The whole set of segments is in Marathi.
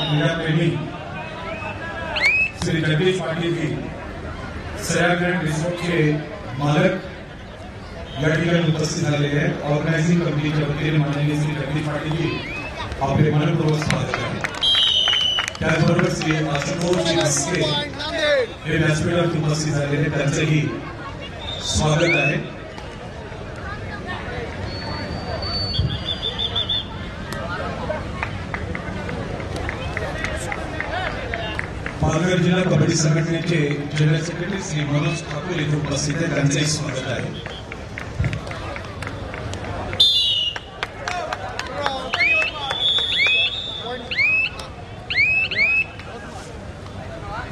क्रीडा प्रेमी श्री जगदीश पाटील जी सयाग्रहण रिसोर्टचे मालक या ठिकाणी उपस्थित झालेले आहेत। ऑर्गनायझिंग कमिटीच्या वतीने माननीय श्री जगदीश पाटील जी आपले मनपूर्वक स्वागत आहे। त्याचबरोबर श्री आशुतोष मस्के हे व्यासपीठावर उपस्थित झालेले त्यांचंही स्वागत आहे। पालघर जिल्हा कबड्डी संघटनेचे जनरल सेक्रेटरी श्री मनोज ठाकूर येथे उपस्थित आहेत, त्यांचंही स्वागत आहे।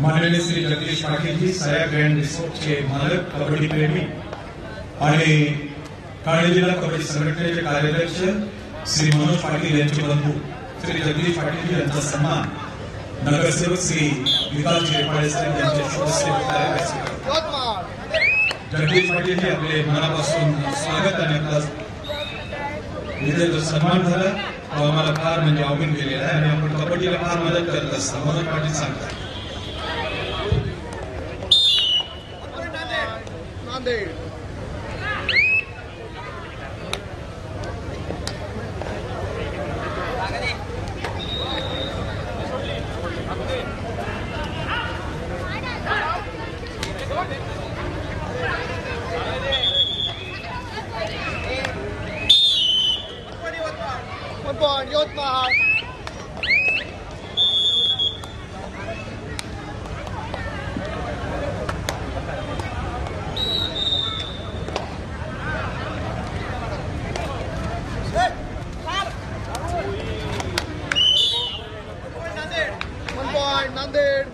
माननीय श्री जगदीश पाटील जी सया ग्रँड रिसोर्टचे मालक, कबड्डी प्रेमी आणि ठाणे जिल्हा कबड्डी संघटनेचे कार्याध्यक्ष श्री मनोज पाटील यांचे बंधू श्री जगदीश पाटील जी यांचा सन्मान नगरसेवक श्री विकास जयपाळे साहेब यांच्या शुभेच्छा जगदीश पाटील जी आपले मनापासून स्वागत आणि आपला इथे जो सन्मान झाला तो आम्हाला फार म्हणजे आवडून गेलेला आहे आणि आपण कबड्डीला फार मदत करत असतो। मनोज पाटील सांगतात पॉइंट नांदेड.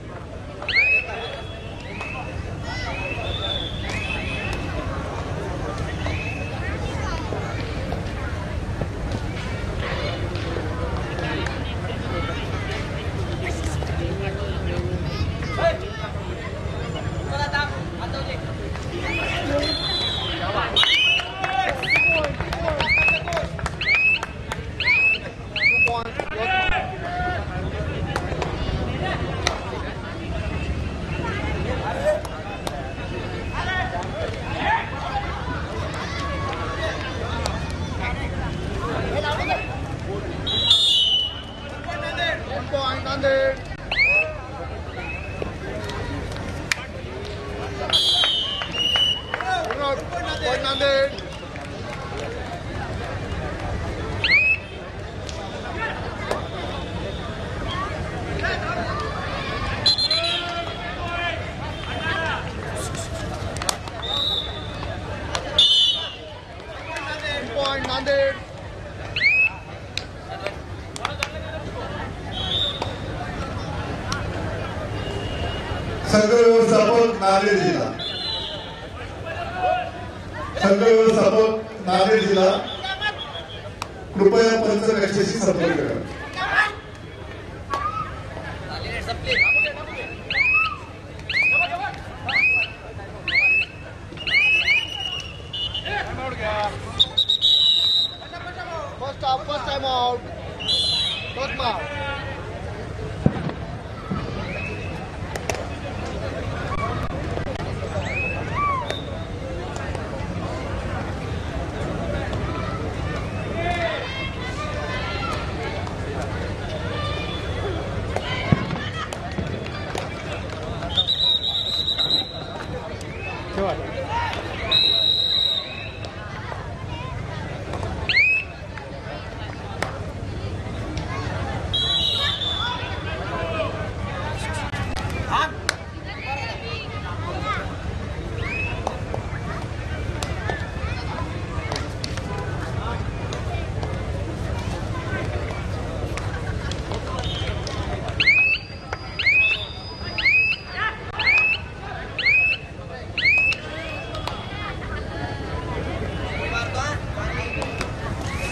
संघ व्यवस्थापक नांदेड जिल्हा. संघ व्यवस्थापक नांदेड जिल्हा कृपया पंचकक्षाशी संपर्क करा. First time out. First mark.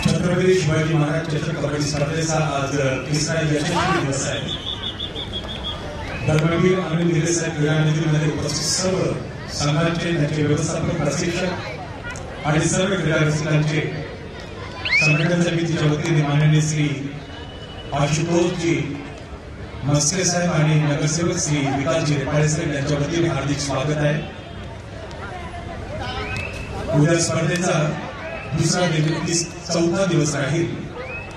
Chhatrapati Shivaji Maharaj चषक कबड्डी स्पर्धेचा आज तिसरा यशस्वी दिवस आहे. धर्मवीर आनंद गिरेसाहेब क्रीडा निधीमध्ये उपस्थित सर्व संघांचे त्यांचे व्यवस्थापक प्रशिक्षक आणि सर्व क्रीडा रसिकांचे संघटन समितीच्या वतीने माननीय श्री आशुतोषजी मस्के साहेब आणि नगरसेवक श्री विकासजी रेपाळे साहेब यांच्या वतीने हार्दिक स्वागत आहे. उद्या स्पर्धेचा दुसरा चौथा दिवस राहील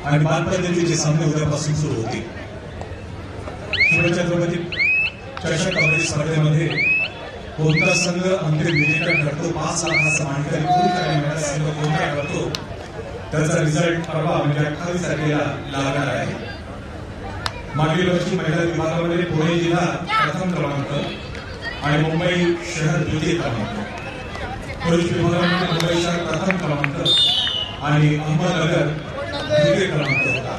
आणि बालपदवीचे सामने उद्यापासून सुरू होतील. शिवछत्रपती चषक कबड्डी स्पर्धेमध्ये कोणता संघ अंतिम विजेता ठरतो, 5 लाखाचा मानकरी पुरुष आणि महिला संघ कोणता ठरतो, त्याचा रिझल्ट परवा म्हणजे 28 तारखेला लागणार आहे. मागील वर्षी महिला विभागामध्ये पुणे जिल्हा प्रथम क्रमांक आणि मुंबई शहर द्वितीय क्रमांक, पुरुष विभागामध्ये मुंबई शहर प्रथम क्रमांक आणि अहमदनगर द्वितीय क्रमांक होता.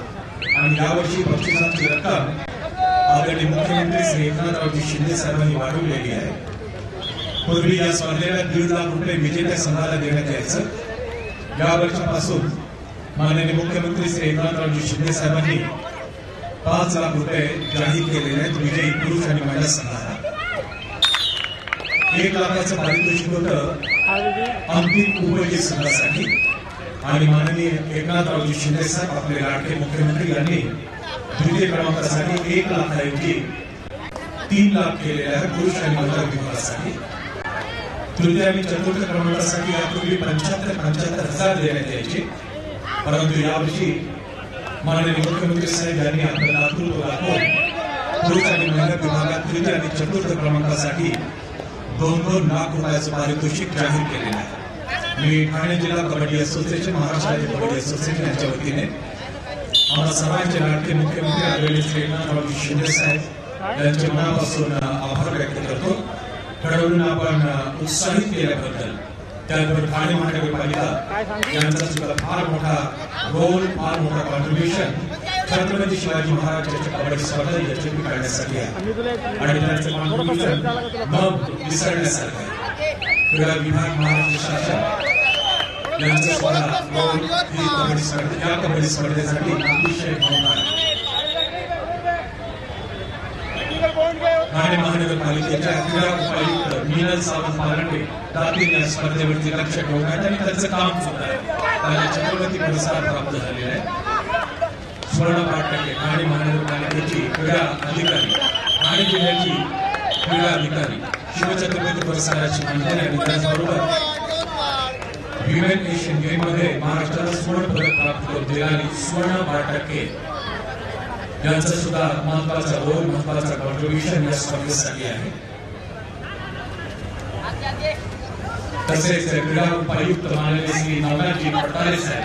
आणि यावर्षी बक्षिसांची रक्कम आदरणीय मुख्यमंत्री श्री एकनाथरावजी शिंदे साहेबांनी वाढवलेली आहे. पूर्वी या स्पर्धेला 1.5 लाख रुपये विजेत्या संघाला देण्यात यायचं. या वर्षापासून माननीय मुख्यमंत्री श्री एकनाथरावजी शिंदे साहेबांनी 5 लाख रुपये जाहीर केलेले आहेत विजयी पुरुष आणि महिला संघाला. 1 लाखाचं पारितोषिक होतं अंतिम उपविजेते संघासाठी आणि माननीय एकनाथरावजी शिंदे साहेब आपले लाडके मुख्यमंत्री यांनी द्वितीय क्रमांकासाठी 1 लाखाऐवजी 3 लाख केलेले आहे पुरुष आणि महिला विभागासाठी. तृतीय आणि चतुर्थ क्रमांकासाठी यापूर्वी 75,000 देण्यात यायचे, परंतु यावर्षी माननीय मुख्यमंत्री साहेब यांनी आपलं दातृत्व दाखवून पुरुष आणि महिला विभागात तृतीय आणि चतुर्थ क्रमांकासाठी 2-2 लाख रुपयाचं पारितोषिक जाहीर केलेलं आहे. मी ठाणे जिल्हा कबड्डी असोसिएशन, महाराष्ट्र राज्य कबड्डी असोसिएशन यांच्या वतीने आम्हाला सर्वांचे लाडके मुख्यमंत्री आदरणीय श्री एकनाथरावजी शिंदे साहेब यांचे मनापासून आभार व्यक्त करतो. ठरवून आपण उत्साहित केल्याबद्दल, त्याचबरोबर ठाणे महानगरपालिका यांचा सुद्धा फार मोठा रोल, फार मोठा कॉन्ट्रीब्युशन छत्रपती शिवाजी महाराजांच्या कबड्डी स्पर्धा यशस्वी करण्यासाठी आहे आणि त्यांचे मानवतेचं न विसरण्यासारखं आहे. क्रीडा विभाग महाराष्ट्र शासन यांचा सोहळा ही कबड्डी स्पर्धा या कबड्डी स्पर्धेसाठी अतिशय महत्त्वाचा आहे. ठाणे महानगरपालिकेच्या क्रीडा उपायुक्त मीनल सावंत पालंडे दातीर या स्पर्धेवरती लक्ष ठेवून आहेत आणि त्यांचं काम सुद्धा आहे. त्यांना छत्रपती पुरस्कार प्राप्त झालेला आहे. सुवर्ण 5% ठाणे महानगरपालिकेची क्रीडा अधिकारी ठाणे जिल्ह्याची क्रीडा अधिकारी शिवछत्रपती पुरस्काराची मानकरी आणि त्याचबरोबर विमेन एशियन गेम मध्ये महाराष्ट्राला सुवर्ण पदक प्राप्त करून देणारी सुवर्ण 5% यांचा सुद्धा महत्वाचा रोल महत्वाचा कॉन्ट्रीब्युशन या स्पर्धेसाठी आहे. तसेच क्रीडा उपायुक्त माननीय श्री नवनाथजी पटकाळे साहेब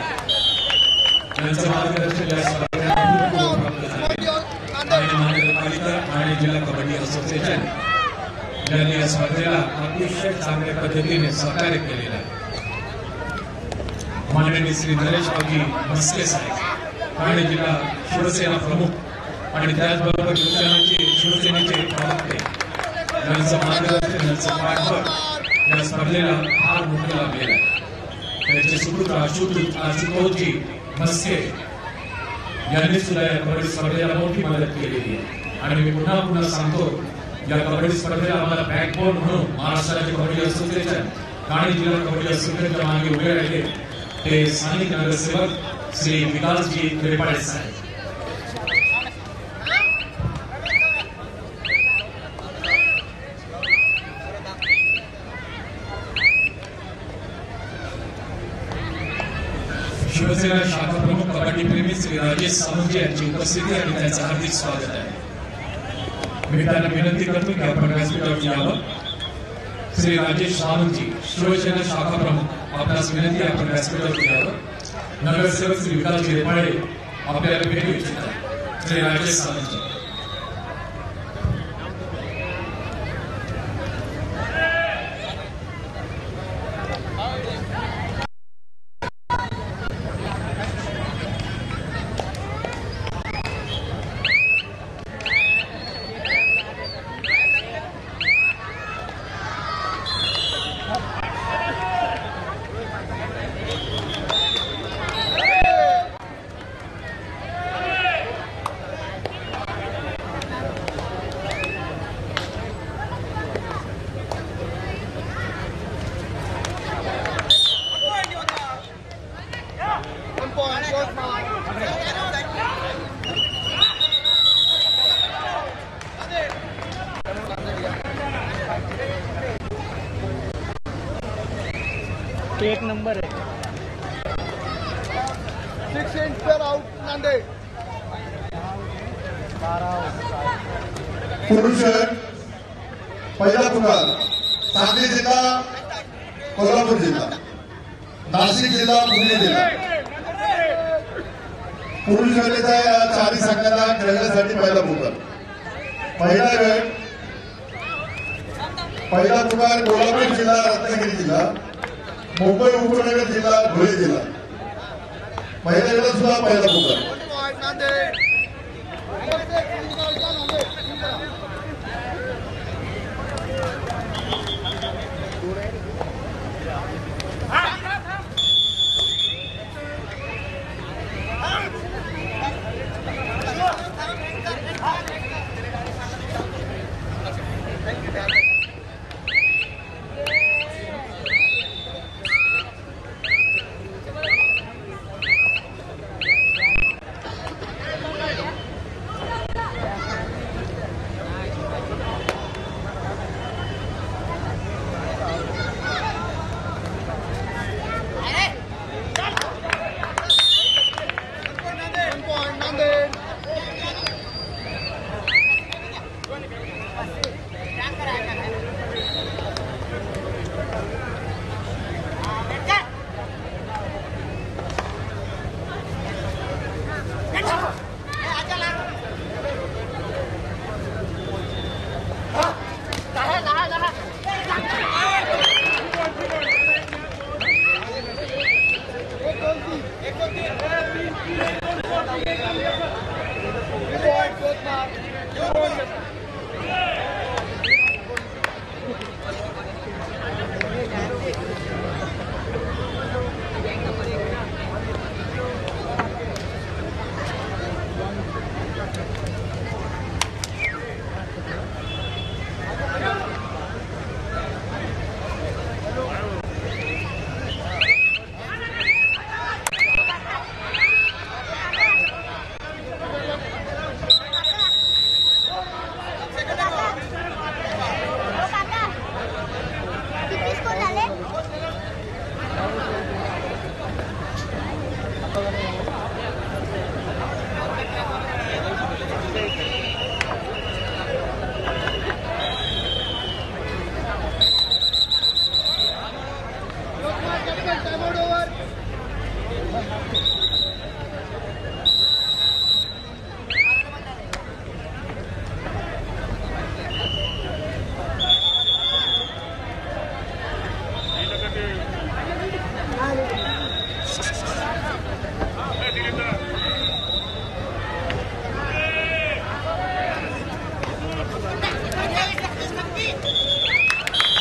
यांचं मार्गदर्शन या स्पर्धेला प्राप्त झाले. ठाणे महानगरपालिका ठाणे जिल्हा कबड्डी असोसिएशन यांनी या स्पर्धेला अतिशय चांगल्या पद्धतीने सहकार्य केलेलं आहे. माननीय श्री नरेश बाबजी मस्के साहेब ठाणे जिल्हा शिवसेना प्रमुख आणि त्याचबरोबर शिवसेनेचे प्रवक्ते यांचं मार्गदर्शन यांचं पाठबळ या स्पर्धेला फार मोठं लाभलेलं आहे. त्याचे सुपुत्र आशुतोषजी मस्के यांनी सुद्धा या कबड्डी स्पर्धेला मोठी मदत केलेली आहे. आणि मी पुन्हा सांगतो या कबड्डी स्पर्धेला आम्हाला बॅकबोन म्हणून महाराष्ट्र राज्य कबड्डी असोसिएशन ठाणे जिल्हा कबड्डी असोसिएशनच्या मागे उभे राहिले ते स्थानिक नगरसेवक श्री विकासजी त्रिपाठी साहेब. शिवसेना शाखा प्रमुख कबड्डी प्रेमी श्री राजेश सावंत यांची उपस्थिती आणि त्यांचं हार्दिक स्वागत आहे. मी त्यांना विनंती करतो की आपण व्यासपीठावर यावं. श्री राजेश सावंतजी शिवसेना शाखा प्रमुख आपल्यास विनंती आहे आपण व्यासपीठावर यावं. नगरसेवक श्री विकास गिरपाळे आपल्याला भेटू इच्छितात. श्री राजेश सावंतजी. एक नंबर है 6 इंच पर आउट नांदेड. पुरुष पहिला पुकार सांगली जिल्हा कोल्हापूर जिल्हा नाशिक जिल्हा पुणे जिल्हा पुरुष गटाच्या या चारही संघांना खेळण्यासाठी पहिला पुकार. पहिला पुकार कोल्हापूर जिल्हा रत्नागिरी जिल्हा मुंबई उपनगर जिल्हा धुळे जिल्हा पहिल्या गटात सुद्धा पहिला पुकार.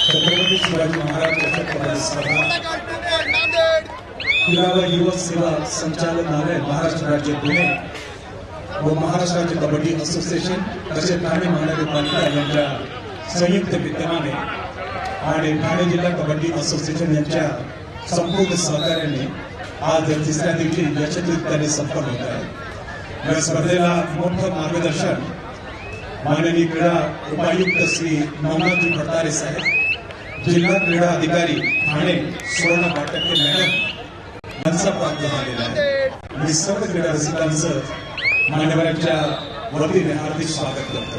छत्रपती शिवाजी महाराज यशस्वी स्पर्धा नांदेड क्रीडा व युवक सेवा संचालनालय महाराष्ट्र राज्य पुणे व महाराष्ट्र राज्य कबड्डी असोसिएशन तसेच ठाणे महानगरपालिका यांच्या संयुक्त विद्यमाने आणि ठाणे जिल्हा कबड्डी असोसिएशन यांच्या संपूर्ण सहकार्याने आज तिसऱ्या दिवशी यशस्वीरित्याने संपन्न होत आहे। या स्पर्धेला मोठं मार्गदर्शन माननीय क्रीडा उपायुक्त श्री नवनाथजी भरतारे साहेब, जिल्हा क्रीडा अधिकारी ठाणे सुवर्ण पाटके मॅडम यांचा प्राप्त झालेला आहे। मी सर्व क्रीडा रसिकांचं मान्यवरांच्या वतीने हार्दिक स्वागत करतो।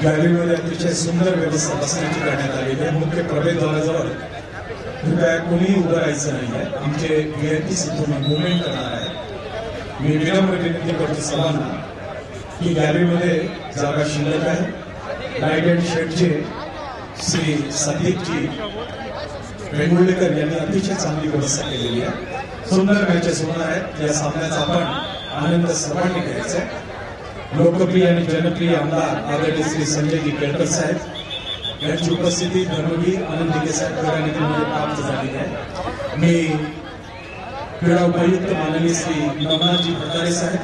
गॅलरीमध्ये अतिशय सुंदर व्यवस्था बसण्याची करण्यात आलेली आहे। मुख्य प्रवेशद्वाराजवळ कृपया कोणीही उभं राहायचं नाहीये। आमचे व्हीआयपी इथून मुवमेंट करणार आहे। मी विनम्र विनंती करतो सर्वांना की गॅलरीमध्ये जागा शिल्लक आहे। लाईट अँड शेडचे श्री संदीपजी वेंगुर्लेकर यांनी अतिशय चांगली व्यवस्था केलेली आहे। सुंदर मॅचेस होणार आहेत। या सामन्याचा आपण आनंद सर्वांनी घ्यायचा आहे। लोकप्रिय आणि जनप्रिय आमदार आदरणीय श्री संजयजी केळकर साहेब यांची उपस्थिती धर्मवीर आनंद दिघे साहेब क्रीडा निधीमध्ये प्राप्त झालेली आहे। मी क्रीडा उपायुक्त माननीय श्री नवनाथजी भरतारे साहेब,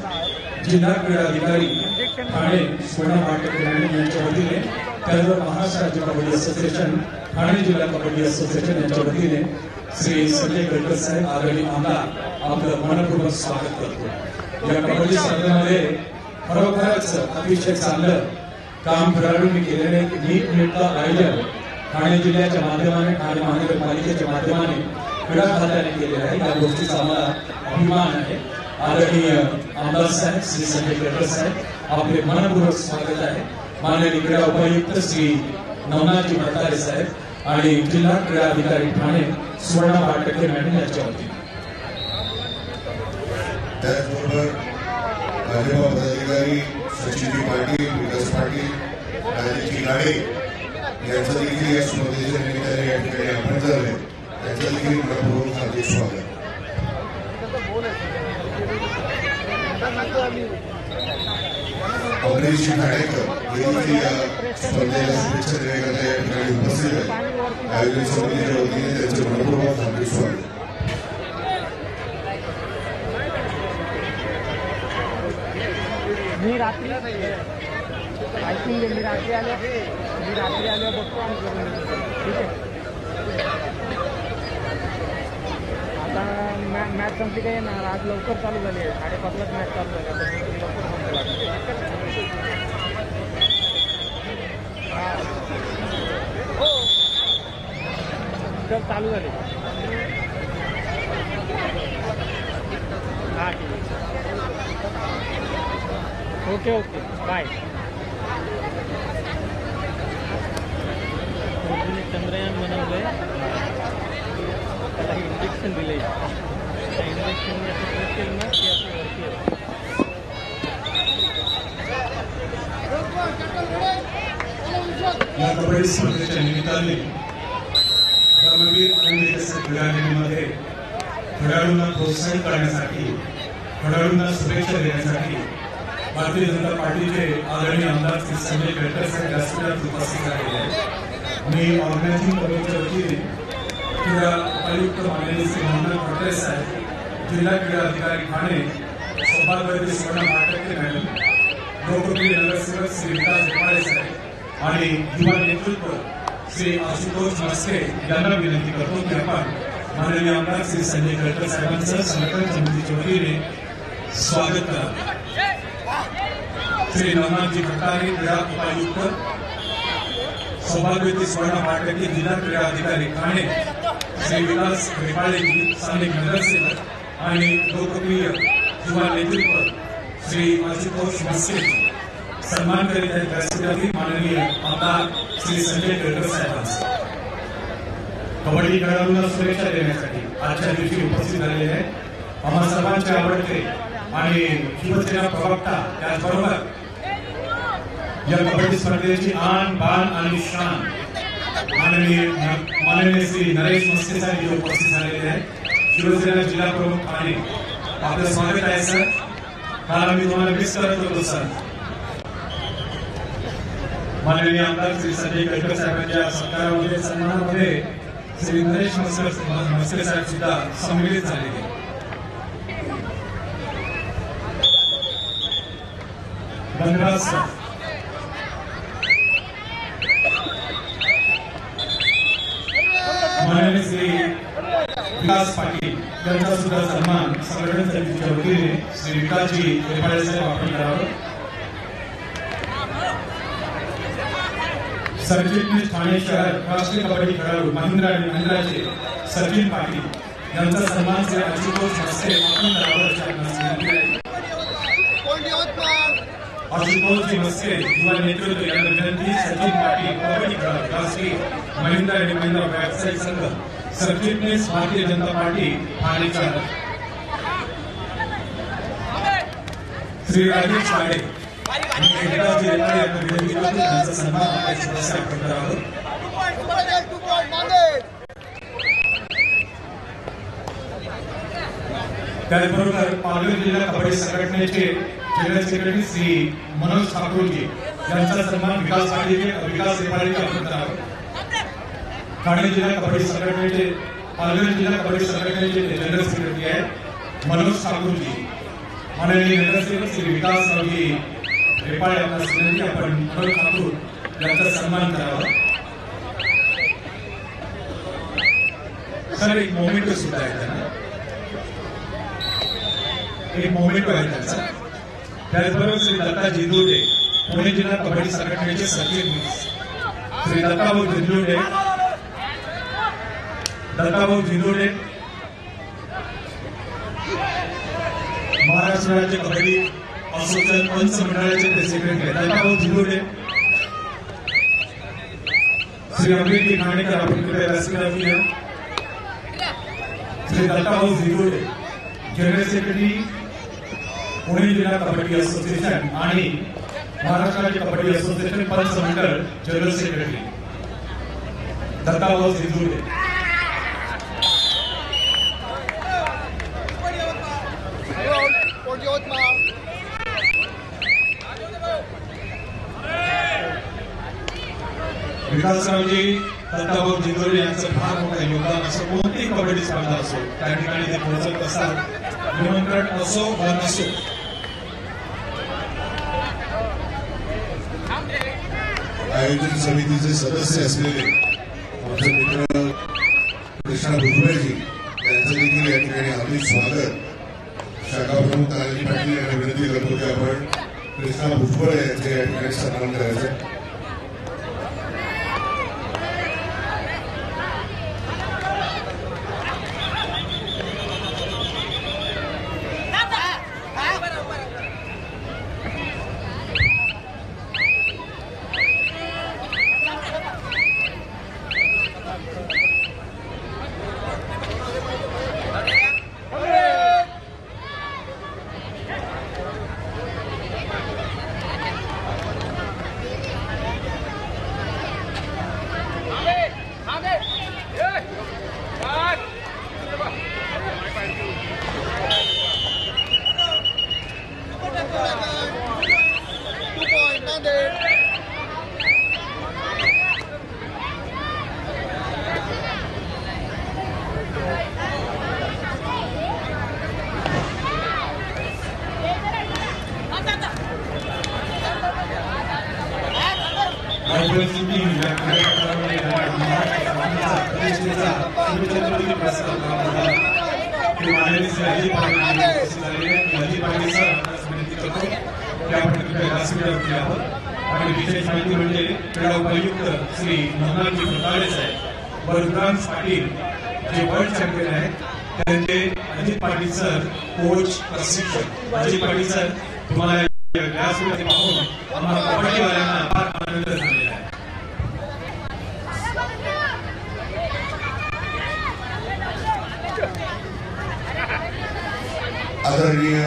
जिल्हा क्रीडा अधिकारी ठाणे सुवर्ण पाटके यांच्या वतीने, त्याचबरोबर महाराष्ट्र राज्य कबड्डी असोसिएशन ठाणे जिल्हा कबड्डी असोसिएशन यांच्या वतीने श्री संजय केळकर साहेब आदरणीय आमदार आपलं मनपूर्वक स्वागत करतो। या कबड्डी स्पर्धेमध्ये खरोखरच अतिशय चांगलं काम खेळाडूंनी केलेले नीटनेटकं आयोजन ठाणे जिल्ह्याच्या माध्यमाने, ठाणे महानगरपालिकेच्या माध्यमाने क्रीडा खात्याने केलेलं आहे। या गोष्टीचा आम्हाला अभिमान आहे। आदरणीय आमदार साहेब श्री संजय केळकर साहेब आपले मनपूर्वक स्वागत आहे। माननीय क्रीडा उपायुक्त श्री नवनाथजी भरतारे साहेब आणि जिल्हा क्रीडा अधिकारी ठाणे सुवर्ण पाटके मॅडम यांच्या वतीने, त्याचबरोबर भाजपा पदाधिकारी सचिनजी पाटील, विकास पाटील, राजेशजी गाडे यांचं देखील या स्पर्धेच्या निमित्ताने या ठिकाणी आपण झाले, त्यांचं देखील मनपूर्वक हार्दिक स्वागत। अमरीशजी ठाणेकर हे देखील या स्पर्धेला शुभेच्छा देण्याकरता या ठिकाणी उपस्थित आहेत। आयोजन समितीच्या वतीने त्यांचे मनपूर्वक हार्दिक स्वागत। मी रात्री ऐकून मी रात्री आले बघतो आणि ठीक आहे। आता मॅच संपली काय ना, आज लवकर चालू झाली आहे। 5:30लाच मॅच चालू झाली, तर चालू झाली। हां ठीक आहे, ओके ओके बाय। चंद्रयान बनवलंय, त्याला इंजेक्शन दिले। त्या इंजेक्शन असं केलं ना की असं वरती येतं। या कबड्डी स्पर्धेच्या निमित्ताने धर्मवीर आनंद दिघे क्रीडा निधीमध्ये खेळाडूंना प्रोत्साहित करण्यासाठी, खेळाडूंना शुभेच्छा देण्यासाठी भारतीय जनता पार्टीचे आदरणीय आमदार श्री संजय केळकर साहेब व्यासपीठात उपस्थित झालेले आहेत। मी ऑर्गनायझिंग कमिटीच्या वतीने क्रीडा उपायुक्त माननीय श्री नवनाथ भरतारे साहेब, जिल्हा क्रीडा अधिकारी ठाणे सौभाग्यवती सुवर्ण पाटके मॅडम, लोकप्रिय नगरसेवक श्री विकास देपाळे साहेब आणि युवा नेतृत्व श्री आशुतोष मस्के यांना विनंती करतो की आपण माननीय आमदार श्री संजय केळकर साहेबांचं संघटन समितीच्या वतीने स्वागत करा। श्री नवनाथजी भरतारे क्रीडा उपायुक्त, सौभाग्यवती सुवर्ण पाटके जिल्हा क्रीडा अधिकारी ठाणे श्री विकास रेपाळेजी स्थानिक नगरसेवक आणि लोकप्रिय युवा नेतृत्व श्री आशुतोष मस्केजी सन्मान करीत आहेत व्यासपीठातील माननीय आमदार श्री संजय केळकर साहेबांचा कबड्डी खेळाडूंना सुरक्षा देण्यासाठी आजच्या दिवशी उपस्थित झालेले आहेत आम्हा सर्वांचे आवडते आणि शिवसेना प्रवक्ता त्याचबरोबर या कबड्डी स्पर्धेची आन बान आणि शान माननीय श्री नरेश मस्के साहेब उपस्थित झालेले आहेत शिवसेना जिल्हा प्रमुख आणि आपलं स्वागत आहे सर काल आम्ही तुम्हाला मिस करत होतो सर माननीय आमदार श्री संजय केळकर साहेबांच्या सत्कारामध्ये सन्मानामध्ये श्री नरेश मस्के साहेब सुद्धा सम्मिलित झालेले धन्यवाद सर माननीय श्री विकास पाटील यांचा सुद्धा सन्मान संघटन समितीच्या वतीने श्री विकासजी रेपाळे साहेब आपण करावं सरचिटणीस ठाणे शहर राष्ट्रीय कबड्डी खेळाडू महिंद्रा आणि महिंद्राचे सचिन पाटील यांचा सन्मान श्री आशुतोष मस्के आपण करावं आशुतोषजी मस्के युवा नेतृत्व यांना विनंती सचिन पाटील कबड्डी खेळाडू राष्ट्रीय महिंद्रा आणि महिंद्रा व्यावसायिक संघ सरचिटणीस भारतीय जनता पार्टी ठाणे शहर श्री राजेश पाडे विकासजी रेपाळे यांना विनंती करतो त्यांचा सन्मान आपल्या सदस्य आपण करावं त्याचबरोबर पालघर जिल्हा कबड्डी संघटनेचे जनरल सेक्रेटरी श्री मनोज ठाकूरजी यांचा सन्मान विकास रेपाळेजी आपण करावं ठाणे जिल्हा कबड्डी संघटनेचे पालघर जिल्हा कबड्डी संघटनेचे जनरल सेक्रेटरी आहेत मनोज ठाकूरजी माननीय नगरसेवक श्री विकासजी रेपाळे यांना विनंती आपण मनोज ठाकूर यांचा सन्मान करावा सर एक मोमेंटो सुद्धा आहे त्यांना एक मोमेंटो आहे त्यांचा त्याचबरोबर श्री दत्ता जिंदुर्डे पुणे जिल्हा कबड्डी संघटनेचे सरचिटणीस श्री दत्ताभाऊ जिंदुर्डे महाराष्ट्र राज्य कबड्डी असोसिएशन पंच मंडळाचे ते सेक्रेटरी दत्ताभाऊ जिंदुर्डे श्री अमृती ठाणेकर आपण कृपया व्यासपीठावर श्री दत्ताभाऊ जिंदुर्डे जनरल सेक्रेटरी पुणे जिल्हा कबड्डी असोसिएशन आणि महाराष्ट्र राज्य कबड्डी असोसिएशन पंच मंडळ जनरल सेक्रेटरी दत्ताभाऊ जिंदुर्डे विकासरावजी दत्ताभाऊ जिंदुर्डे यांचं फार मोठं योगदान असो कोणतीही कबड्डी स्पर्धा असो त्या ठिकाणी ते पोहोचत असतात निमंत्रण असो वा नसो आयोजन समितीचे सदस्य असलेले आमचे मित्र कृष्णा भुजबळजी यांचं देखील या ठिकाणी हार्दिक स्वागत शाखा प्रमुख तानाजी पाटील यांना विनंती करतो की आपण कृष्णा भुजबळ यांचे या ठिकाणी सन्मान करायचा आणि विशेष माहिती म्हणजे क्रीडा उपायुक्त श्री मनोहरजी फुटाळे साहेब व रुद्रांश पाटील जे वर्ल्ड चॅम्पियन आहेत त्यांचे अजित पाटील सर कोच प्रशिक्षक अजित पाटील सर तुम्हाला व्यासपीठावर पाहून आम्हाला कबड्डीवाल्यांना फार आनंद झालेला आहे. आदरणीय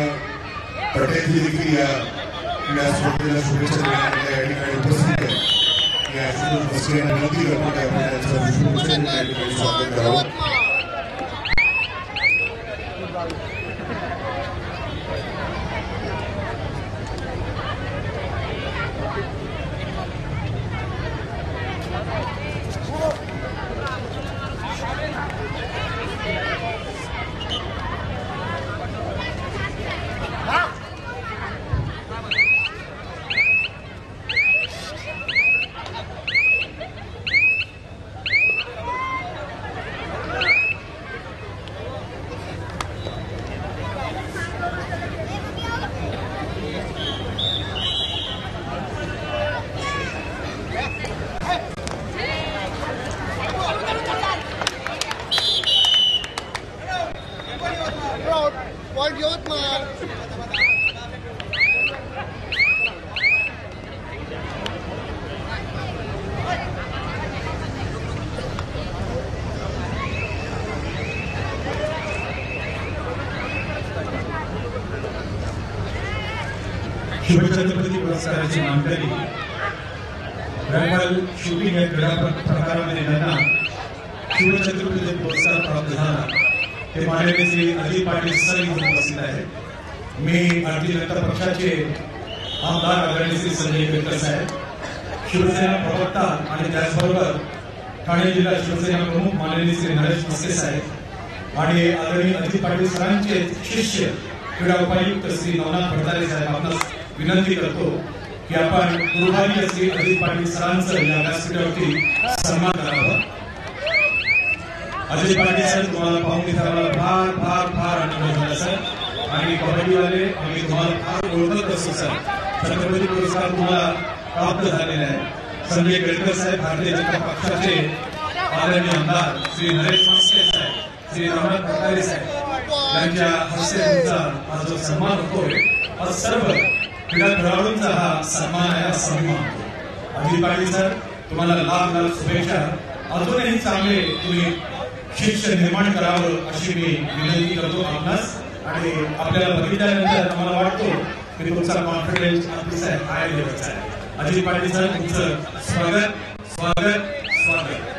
पटेलजी देखील या क्रीडा स्पर्धेला शुभेच्छा देण्यासाठी या ठिकाणी उपस्थित आहेत. या आशुतोष बस्के यांना विनंती करतो की आपण त्यांचं शुभेच्छा देऊन या ठिकाणी स्वागत करावं. शिवछत्रपती पुरस्काराची मानकरी रायफल शूटिंग या क्रीडा प्रकारामध्ये त्यांना शिवछत्रपती पुरस्कार प्राप्त झाला. ते माननीय श्री अजित पाटील सर इथे उपस्थित आहेत. मी भारतीय जनता पक्षाचे आमदार आदरणीय श्री संजय केतकर साहेब, शिवसेना प्रवक्ता आणि त्याचबरोबर ठाणे जिल्हा शिवसेना प्रमुख माननीय श्री नरेश मस्के साहेब आणि आदरणीय अजित पाटील सरांचे शिष्य क्रीडा उपायुक्त श्री नवनाथ भटनारे साहेब आपणास विनंती करतो की आपण गुरुभागी श्री अजित पाटील सरांचं या व्यासपीठावरती सन्मान करावा. अजित पाटील सर तुम्हाला पाहून तिथे आम्हाला फार फार फार आनंद झाला सर. आणि कबड्डीवाले आम्ही तुम्हाला फार ओळखत असतो सर. छत्रपती पुरस्कार तुम्हाला प्राप्त झालेला आहे. संजय केळकर साहेब भारतीय जनता पक्षाचे आदरणीय आमदार श्री नरेश मस्के साहेब, श्री नवनाथ भटनारे साहेब यांच्या हस्ते तुमचा हा जो सन्मान होतोय हा सर्व क्रीडा खेळाडूंचा हा सन्मान आहे, हा सन्मान. अजित पाटील सर तुम्हाला लाख लाख शुभेच्छा. अजूनही चांगले तुम्ही शिक्षण निर्माण करावं अशी मी विनंती करतो आपणास. आणि आपल्याला बघितल्यानंतर आम्हाला वाटतो की तुमचा कॉन्फिडन्स अतिशय हाय लेवलचा आहे. अजित पाटील सर तुमचं स्वागत स्वागत स्वागत.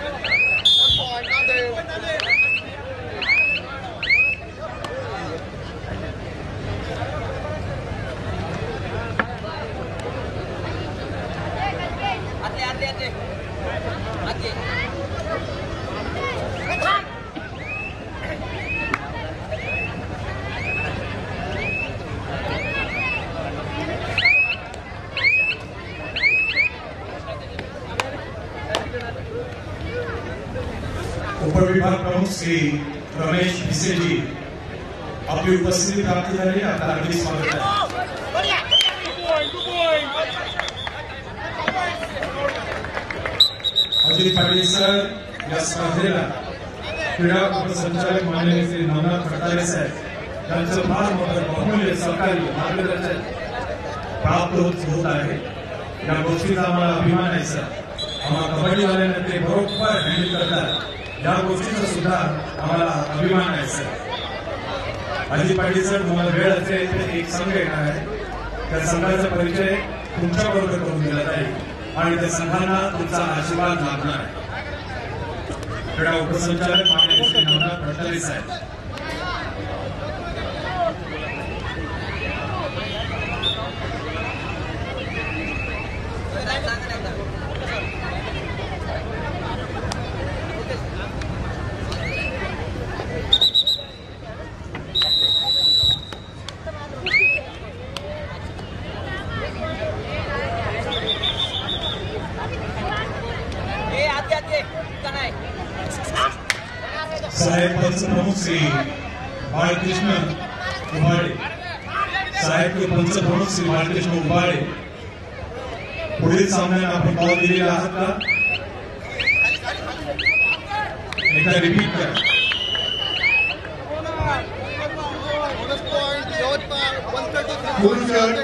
उपविभाग प्रमुख श्री रमेश भिसेजी आपली उपस्थिती प्राप्त झाली. आपलं हार्दिक स्वागत आहे. अजित पाटील सर या स्पर्धेला क्रीडा उपसंचालक माननीय श्री नवनाथ भटनारे साहेब यांचं फार मोठं बहुमूल्य सहकार्य मार्गदर्शन प्राप्त होत आहे. या गोष्टीचा आम्हाला अभिमान आहे सर. आम्हाला कबड्डीवाल्यांना ते बरोबर हँडल करतात या गोष्टीचा सुद्धा आम्हाला अभिमान आहे सर. अजित पाटील सर तुम्हाला वेळ असेल तर एक संघ येणार आहे. त्या संघाचा परिचय तुमच्याबरोबर करून दिला जाईल आणि त्या संघांना तुमचा आशीर्वाद लाभणार आहे. क्रीडा उपसंचालक माननीय श्री नवनाथ भटनारे साहेब. साहेब पंच प्रमुख श्री बाळकृष्ण उबाळे, साहेब पंच प्रमुख श्री बाळकृष्ण उबाळे, पुढील सामन्याला आपण पाव दिलेला आहात का? एकदा रिपीट करा. पुरुष गट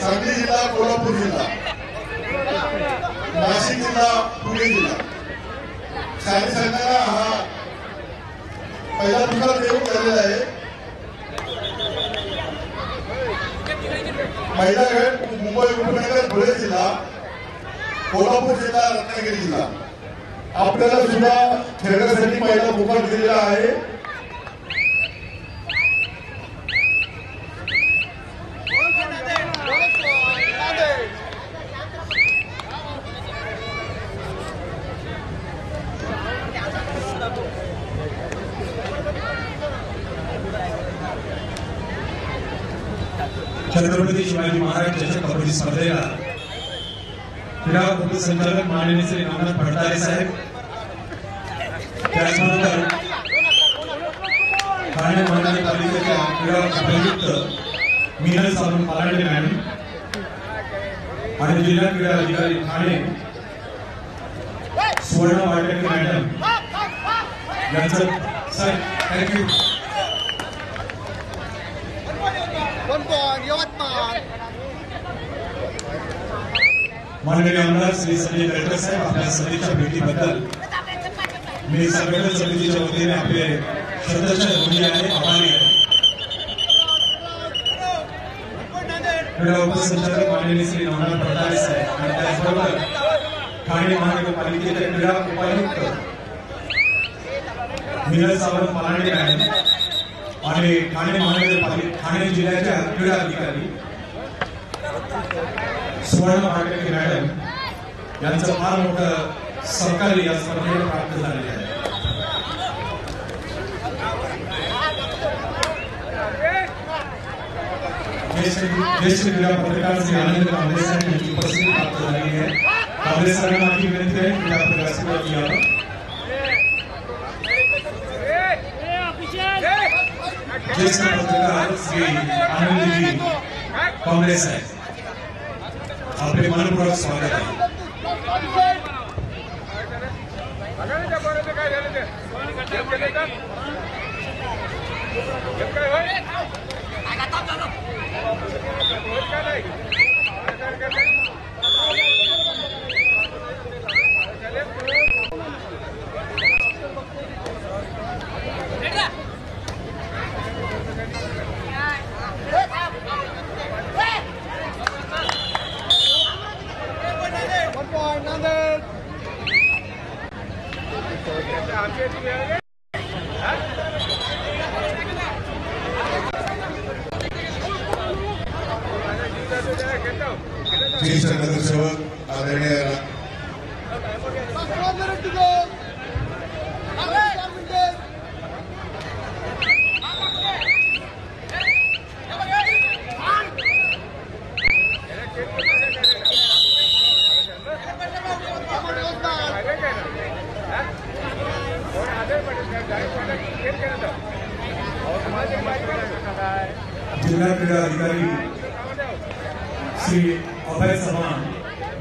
सांगली जिल्हा, कोल्हापूर जिल्हा, नाशिक जिल्हा, पुणे जिल्हा शालेय संघाला हा पहिला पुरस्कार देऊन झालेला आहे. महिला गट मुंबई उपनगर, धुळे जिल्हा, कोल्हापूर जिल्हा, रत्नागिरी जिल्हा आपल्याला सुद्धा खेळण्यासाठी पहिला पुरस्कार दिलेला आहे. छत्रपती शिवाजी महाराज चषक कबड्डी स्पर्धेला क्रीडा उपसंचालक माननीय श्री रामनाथ भंडारे साहेब, त्याचबरोबर ठाणे महानगरपालिकेच्या क्रीडा उपायुक्त मीनल सावंत पालांडे मॅडम आणि जिल्हा क्रीडा अधिकारी ठाणे सुवर्ण वाटेकर मॅडम यांचं सर थँक्यू. माननीय आमदार श्री संजय गडकर साहेब, आपल्या समितीच्या भेटीबद्दल मी संघटन समितीच्या वतीने आपले श्रद्धांजली ऋणी आहे, आभारी आहे. क्रीडा उपसंचालक माननीय श्री रामनाथ भंडारे साहेब आणि त्याचबरोबर ठाणे महानगरपालिकेचे क्रीडा उपायुक्त मीनल सावंत पालांडे मॅडम आणि ठाणे जिल्ह्याच्या क्रीडा अधिकारी सुवर्ण वाटेकर मॅडम यांचं फार मोठं सहकार्य या स्पर्धेला प्राप्त झालेले आहे. ज्येष्ठ क्रीडा पत्रकार श्री आनंद कांबळे साहेब यांची उपस्थिती प्राप्त झालेली आहे. कांबळे साहेबांना माझी विनंती आहे क्रीडा प्रकाशित यावं. ज्येष्ठ पत्रकार श्री आनंदजी कांबळे साहेब, आपले मनपूर्वक स्वागत आहे. ज्येष्ठ नगरसेवक आदरणीय जिल्हा क्रीडा अधिकारी श्री अभय चव्हाण,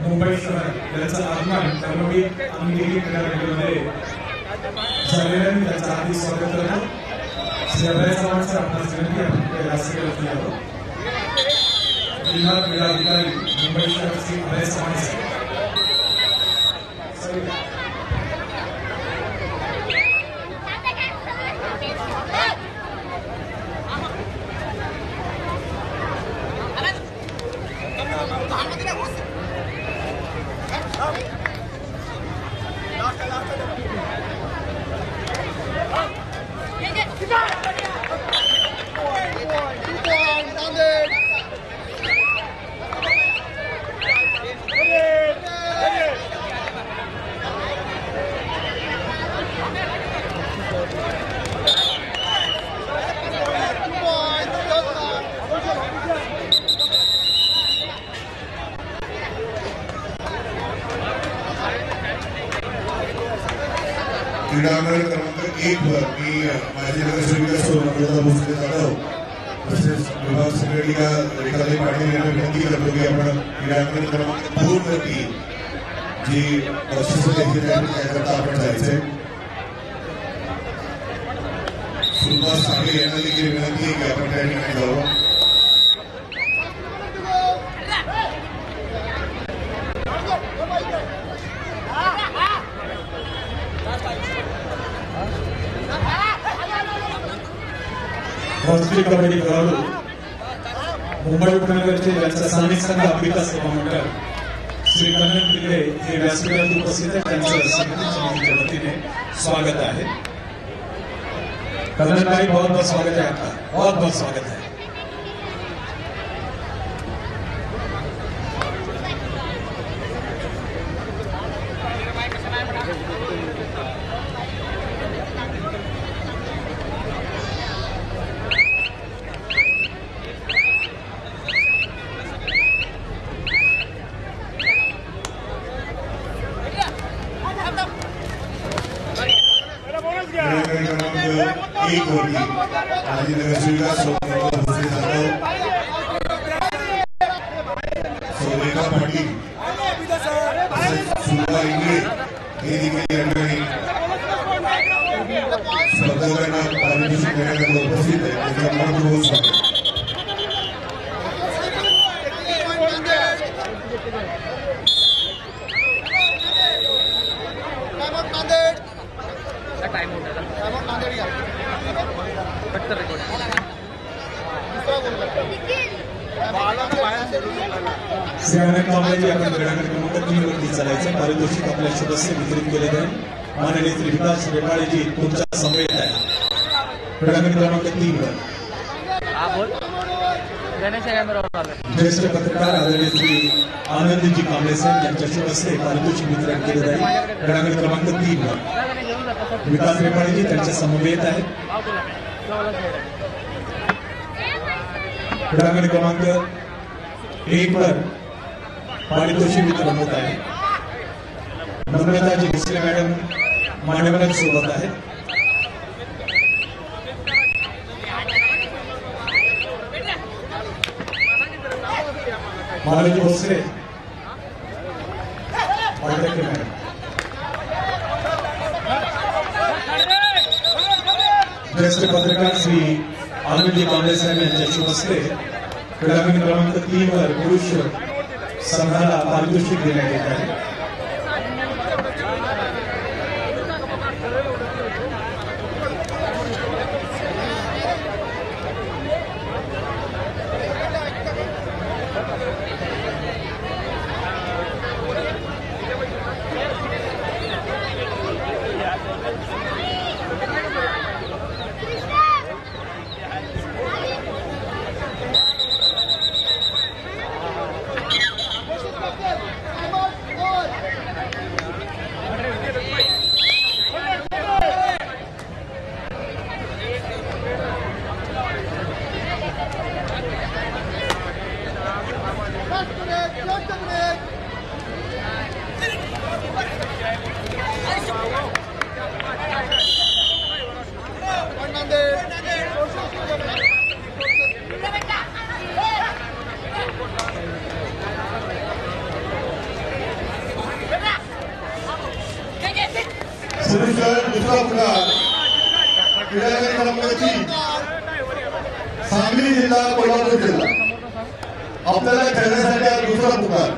मुंबई शहर यांचं आगमन कर्मवीर आमगिरी क्रीडा केंद्रामध्ये झालेलं मी त्यांचं हार्दिक स्वागत करतो. श्री अभय चव्हाण सर, आपणास विनंती आहे राष्ट्रीय यावं. जिल्हा क्रीडा अधिकारी मुंबई शहर श्री अभय चव्हाण सर. क्रीडांगण क्रमांक 1 वर मी माजी नगरसेविका सोनमदा भोसले जाधव तसेच विभाग संघटना रेखाताई पाटील यांना विनंती करतो की आपण क्रीडांगण क्रमांक 2 वरती जी बक्षिसं द्यायची त्याकरता आपण जायचंय. सुभाष साठे यांना देखील विनंती आहे की आपण त्या ठिकाणी जावं. राष्ट्रीय कबड्डी खेळाडू मुंबई उपनगरचे ज्यांचा स्थानिक संघ विकास सेवा मंडळ श्री कन्नन पिल्ले हे व्यासपीठात उपस्थित आहेत. त्यांचं समिती समितीच्या वतीने स्वागत आहे. कन्नन भाई बहुत बहुत स्वागत है आपका, बहुत बहुत स्वागत है. एक होती आधी नगरसेविका सोनिका पाटील सुनवा इंगळे हे देखील या ठिकाणी स्पर्धकांना पारितोषिक देण्याकरता उपस्थित आहे. त्यांचा मनपूर्वक स्वागत. श्रीअनेक कामगारांची आपण क्रीडांगण क्रमांक 3 वरती चालायचं. पारितोषिक आपल्या सदस्य वितरित केले जाईल. माननीय श्री विकास रेपाळेजी तुमच्या समवेत आहे. क्रीडांगण क्रमांक 3 वर ज्येष्ठ पत्रकार आदरणीय श्री आनंदजी कांबळे साहेब यांच्या शुभ हस्ते पारितोषिक वितरण केले जाईल. क्रीडांगण क्रमांक 3 वर विकास रेपाळेजी त्यांच्या समवेत आहेत. क्रीडांगण क्रमांक 1 वर पारितोषिक वितरण होत आहे. नम्रताजी भोसले मॅडम मान्यवरांसोबत आहेत. मालजी भोसले पाटके मॅडम. ज्येष्ठ पत्रकार श्री आनंदजी कांबळे साहेब यांच्या शुभ हस्ते क्रीडांगण क्रमांक 3 वर पुरुष संघाला पारितोषिक देण्यात येत आहे. सांगली जिल्हा कोल्हापूर जिल्हा आपल्याला खेळण्यासाठी दुसरा पुकार.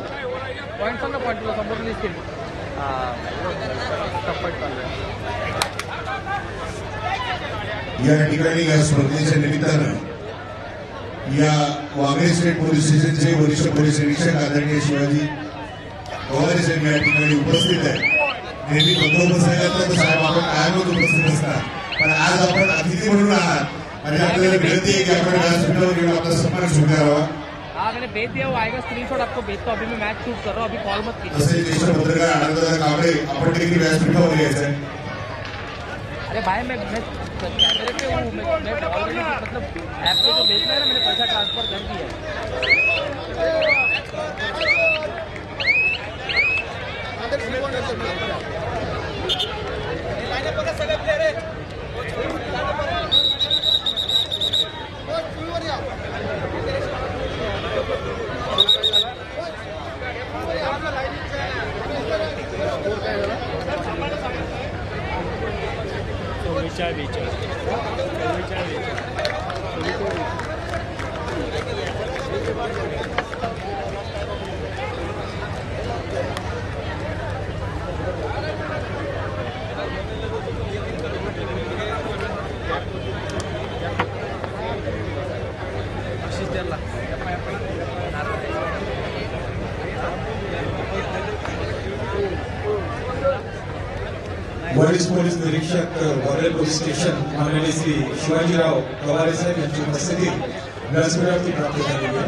या ठिकाणी या स्पर्धेच्या निमित्तानं या वागळे स्टेट पोलीस स्टेशनचे वरिष्ठ पोलीस निरीक्षक आदरणीय शिवाजी पवार साहेब या ठिकाणी उपस्थित आहे. नेहमी बंदोबस्त तर साहेब आपण कायमच उपस्थित असतात, पण आज आपण अतिथी म्हणून आहात आणि आपल्याला विनंती आहे की आपण व्यासपीठावर घेऊन आपला सन्मान स्वीकारावा. हाँ मैंने भेज दिया, वो आएगा स्क्रीनशॉट आपको भेजता हूं. अभी मैं मैच शूट कर रहा हूं, अभी कॉल मत कीजिए. तसे ज्येष्ठ पत्रकार आनंददादा कांबळे आपण देखील व्यासपीठावर यायचं आहे. अरे भाई मैं कैमरे पे हूँ, मैं ऑलरेडी मतलब ऐप पे जो भेजना है ना मैंने पैसा ट्रांसफर कर दिया है. टीचरला वरिष्ठ पोलीस निरीक्षक वॉर्डर पोलीस स्टेशन माननीय श्री शिवाजीराव गवारे साहेब यांची उपस्थिती व्यासपीठावरती प्राप्त झालेली आहे.